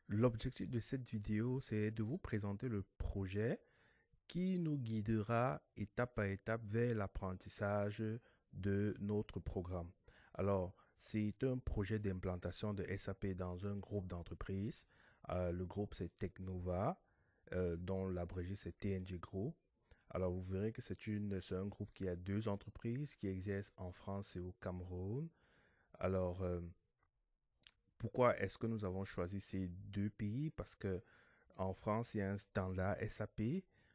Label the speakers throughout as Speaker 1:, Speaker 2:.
Speaker 1: L'objectif de cette vidéo, c'est de vous présenter le projet qui nous guidera étape par étape vers l'apprentissage de notre programme. Alors, c'est un projet d'implantation de SAP dans un groupe d'entreprises. Le groupe, c'est Technova, dont l'abrégé, c'est TNG Group. Alors, vous verrez que c'est un groupe qui a deux entreprises qui exercent en France et au Cameroun. Alors, pourquoi est-ce que nous avons choisi ces deux pays? Parce que en France, il y a un standard SAP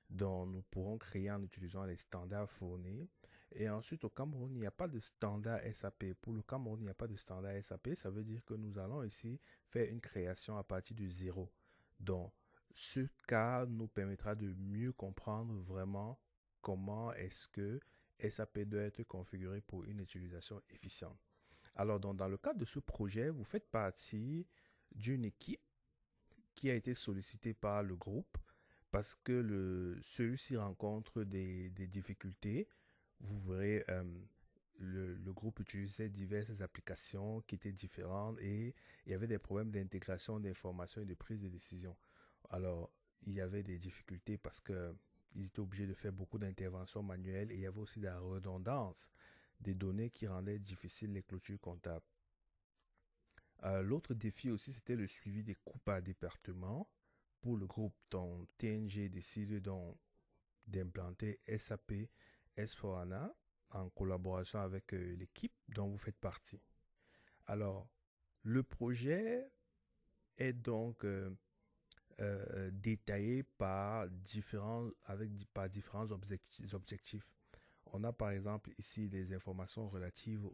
Speaker 1: dont nous pourrons créer en utilisant les standards fournis. Et ensuite, au Cameroun, il n'y a pas de standard SAP. Pour le Cameroun, il n'y a pas de standard SAP. Ça veut dire que nous allons ici faire une création à partir de zéro. Donc, ce cas nous permettra de mieux comprendre vraiment comment est-ce que SAP doit être configuré pour une utilisation efficiente. Alors, donc, dans le cadre de ce projet, vous faites partie d'une équipe qui a été sollicitée par le groupe parce que celui-ci rencontre des difficultés. Vous verrez, le groupe utilisait diverses applications qui étaient différentes et il y avait des problèmes d'intégration d'informations et de prise de décision. Alors, il y avait des difficultés parce que ils étaient obligés de faire beaucoup d'interventions manuelles et il y avait aussi de la redondance des données qui rendaient difficiles les clôtures comptables. L'autre défi aussi, c'était le suivi des coûts par département pour le groupe dont TNG décide donc d'implanter SAP S4HANA en collaboration avec l'équipe dont vous faites partie. Alors, le projet est donc détaillé par différents objectifs. On a par exemple ici les informations relatives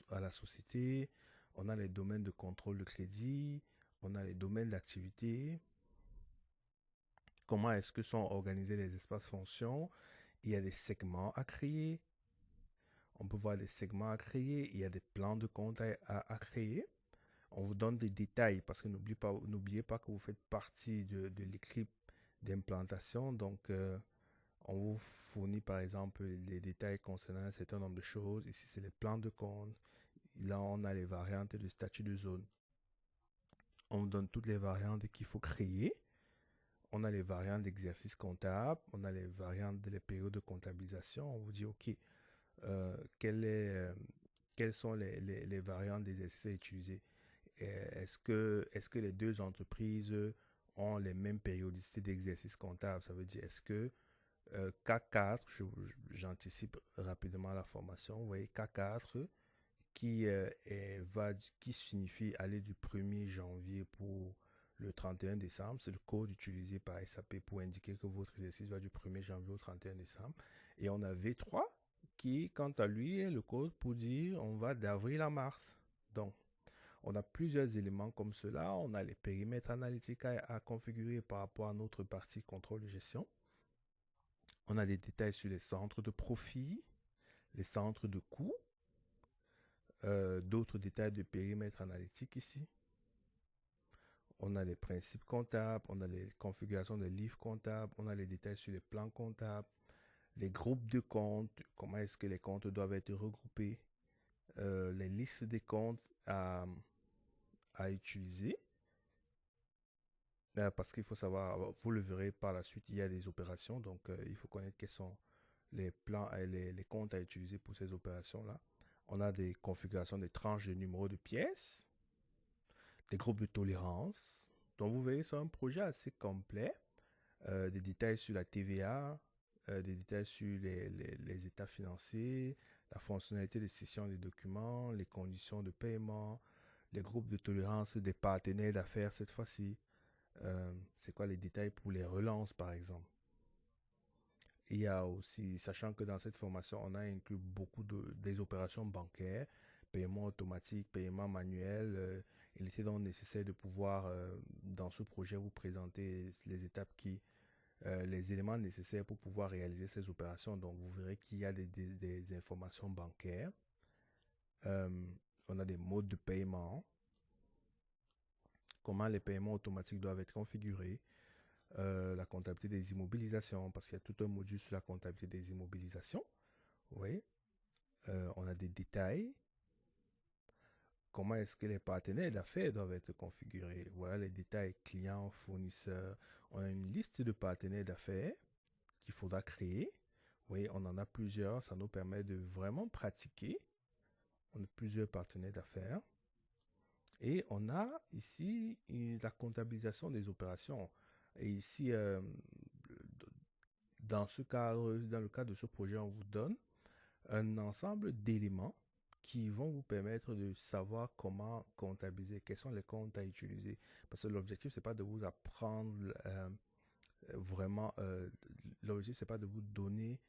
Speaker 1: à la société, on a les domaines de contrôle de crédit, on a les domaines d'activité, comment est-ce que sont organisés les espaces fonctions, il y a des segments à créer, on peut voir des segments à créer, il y a des plans de compte à créer. On vous donne des détails parce que n'oubliez pas que vous faites partie de l'équipe d'implantation. Donc, on vous fournit par exemple les détails concernant un certain nombre de choses. Ici, c'est les plans de compte. Là, on a les variantes de statut de zone. On vous donne toutes les variantes qu'il faut créer. On a les variantes d'exercice comptable. On a les variantes des périodes de comptabilisation. On vous dit, OK, euh, quelle est, euh, quelles sont les variantes d'exercice à utiliser. Est-ce que les deux entreprises ont les mêmes périodicités d'exercice comptable? Ça veut dire, est-ce que K4, j'anticipe rapidement la formation, vous voyez K4 qui signifie aller du 1er janvier pour le 31 décembre. C'est le code utilisé par SAP pour indiquer que votre exercice va du 1er janvier au 31 décembre. Et on a V3 qui, quant à lui, est le code pour dire on va d'avril à mars. Donc, on a plusieurs éléments comme cela. On a les périmètres analytiques à configurer par rapport à notre partie contrôle de gestion. On a des détails sur les centres de profit, les centres de coûts, d'autres détails de périmètre analytique ici. On a les principes comptables, on a les configurations des livres comptables, on a les détails sur les plans comptables, les groupes de comptes, comment est-ce que les comptes doivent être regroupés, les listes des comptes à utiliser. Parce qu'il faut savoir, vous le verrez par la suite, il y a des opérations, donc il faut connaître quels sont les plans et les comptes à utiliser pour ces opérations-là. On a des configurations des tranches de numéros de pièces, des groupes de tolérance. Donc vous verrez, c'est un projet assez complet, des détails sur la TVA, des détails sur les états financiers, la fonctionnalité de session des documents, les conditions de paiement, les groupes de tolérance des partenaires d'affaires cette fois-ci. C'est quoi les détails pour les relances, par exemple. Il y a aussi, sachant que dans cette formation, on a inclus beaucoup des opérations bancaires, paiement automatique, paiement manuel. Il était donc nécessaire de pouvoir, dans ce projet, vous présenter les étapes les éléments nécessaires pour pouvoir réaliser ces opérations. Donc, vous verrez qu'il y a des informations bancaires. Euh, on a des modes de paiement, comment les paiements automatiques doivent être configurés, la comptabilité des immobilisations, parce qu'il y a tout un module sur la comptabilité des immobilisations. Oui. On a des détails. comment est-ce que les partenaires d'affaires doivent être configurés. Voilà les détails clients, fournisseurs. On a une liste de partenaires d'affaires qu'il faudra créer. Oui, on en a plusieurs. Ça nous permet de vraiment pratiquer. On a plusieurs partenaires d'affaires. Et on a ici la comptabilisation des opérations. Et ici, dans le cadre de ce projet, on vous donne un ensemble d'éléments qui vont vous permettre de savoir comment comptabiliser, quels sont les comptes à utiliser. Parce que l'objectif, c'est pas de vous apprendre l'objectif, c'est pas de vous donner,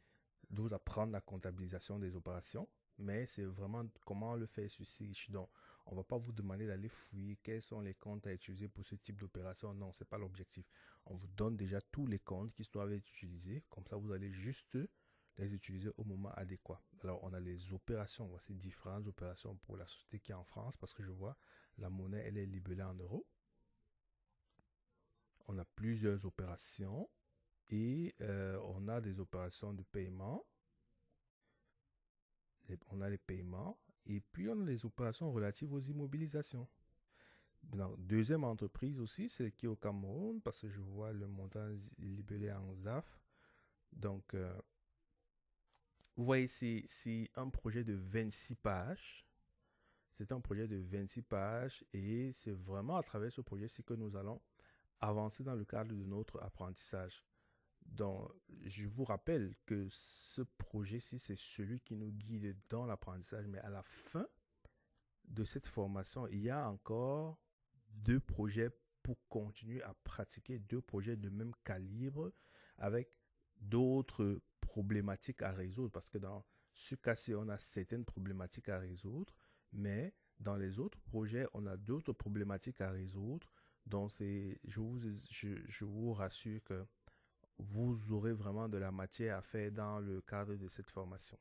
Speaker 1: de vous apprendre la comptabilisation des opérations, mais c'est vraiment comment le faire sur Sage. Donc, on va pas vous demander d'aller fouiller quels sont les comptes à utiliser pour ce type d'opération. Non, c'est pas l'objectif. On vous donne déjà tous les comptes qui doivent être utilisés. Comme ça, vous allez juste les utiliser au moment adéquat. Alors, on a les opérations. Voici différentes opérations pour la société qui est en France parce que je vois la monnaie, elle est libellée en euros. On a plusieurs opérations et on a des opérations de paiement. On a les paiements et puis on a les opérations relatives aux immobilisations. Donc, deuxième entreprise aussi, c'est qui est au Cameroun parce que je vois le montant libellé en ZAF. Donc, vous voyez, c'est un projet de 26 pages. C'est un projet de 26 pages et c'est vraiment à travers ce projet-ci que nous allons avancer dans le cadre de notre apprentissage. Donc, je vous rappelle que ce projet-ci, c'est celui qui nous guide dans l'apprentissage, mais à la fin de cette formation, il y a encore 2 projets pour continuer à pratiquer, 2 projets de même calibre avec d'autres problématiques à résoudre parce que dans ce cas-ci, on a certaines problématiques à résoudre, mais dans les autres projets, on a d'autres problématiques à résoudre. Donc, je vous rassure que vous aurez vraiment de la matière à faire dans le cadre de cette formation.